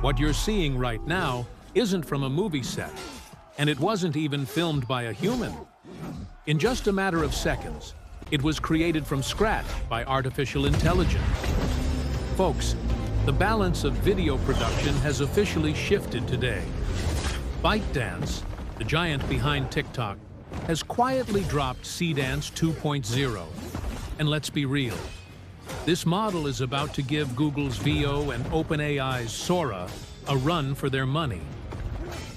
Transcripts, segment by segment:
What you're seeing right now isn't from a movie set, and it wasn't even filmed by a human. In just a matter of seconds, it was created from scratch by artificial intelligence. Folks, the balance of video production has officially shifted today. ByteDance, the giant behind TikTok, has quietly dropped Seedance 2.0. And let's be real, this model is about to give Google's VO and OpenAI's Sora a run for their money.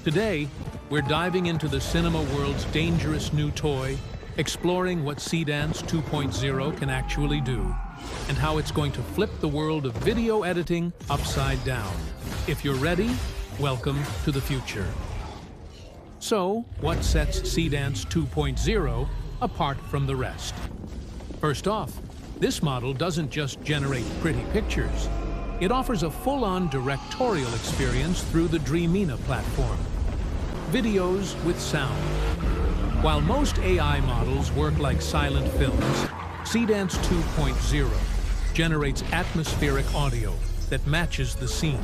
Today, we're diving into the cinema world's dangerous new toy, exploring what Seedance 2.0 can actually do, and how it's going to flip the world of video editing upside down. If you're ready, welcome to the future. So, what sets Seedance 2.0 apart from the rest? First off, this model doesn't just generate pretty pictures. It offers a full-on directorial experience through the Dreamina platform. Videos with sound. While most AI models work like silent films, Seedance 2.0 generates atmospheric audio that matches the scene.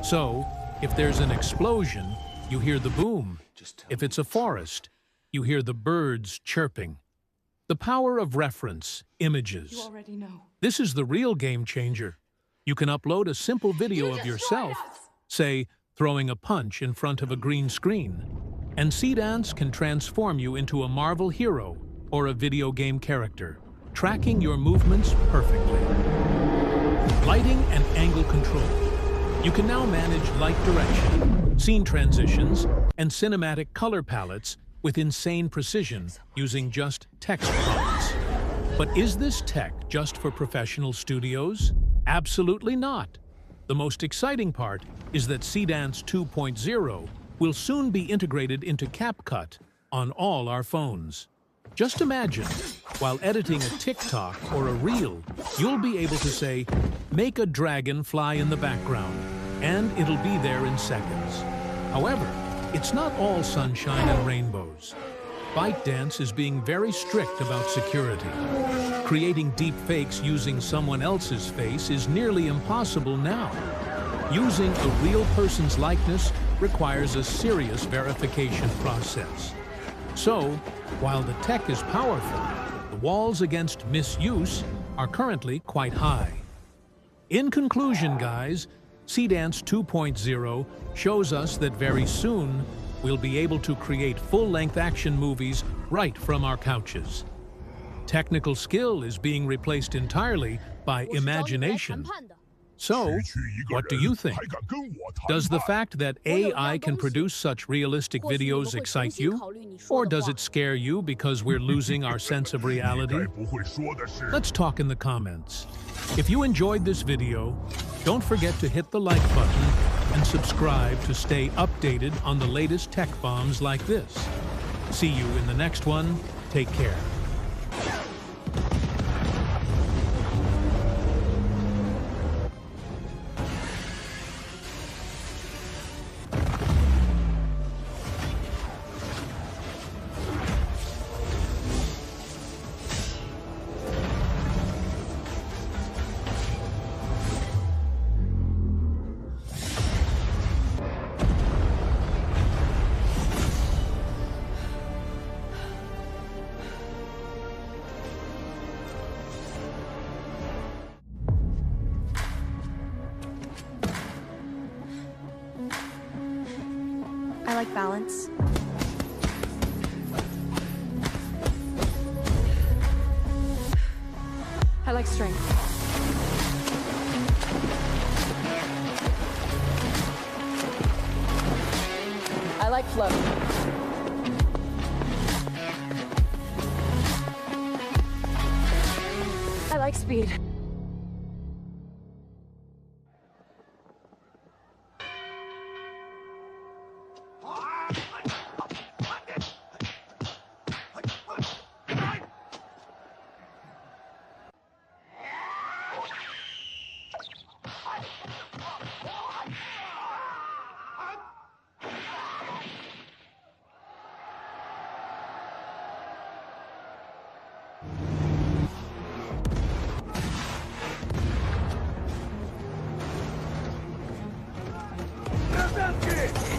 So, if there's an explosion, you hear the boom. If it's a forest, you hear the birds chirping. The power of reference, images. You already know. This is the real game changer. You can upload a simple video of yourself, say, throwing a punch in front of a green screen, and Seedance can transform you into a Marvel hero or a video game character, tracking your movements perfectly. Lighting and angle control. You can now manage light direction, scene transitions, and cinematic color palettes with insane precision using just text prompts. But is this tech just for professional studios? Absolutely not. The most exciting part is that Seedance 2.0 will soon be integrated into CapCut on all our phones. Just imagine, while editing a TikTok or a reel, you'll be able to say, "Make a dragon fly in the background," and it'll be there in seconds. However, it's not all sunshine and rainbows. ByteDance is being very strict about security. Creating deep fakes using someone else's face is nearly impossible now. Using a real person's likeness requires a serious verification process. So, while the tech is powerful, the walls against misuse are currently quite high. In conclusion, guys, Seedance 2.0 shows us that very soon we'll be able to create full-length action movies right from our couches. Technical skill is being replaced entirely by imagination. So, what do you think? Does the fact that AI can produce such realistic videos excite you? Or does it scare you because we're losing our sense of reality? Let's talk in the comments. If you enjoyed this video, don't forget to hit the like button and subscribe to stay updated on the latest tech bombs like this. See you in the next one. Take care. I like balance. I like strength. I like flow. I like speed.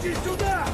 Иди сюда!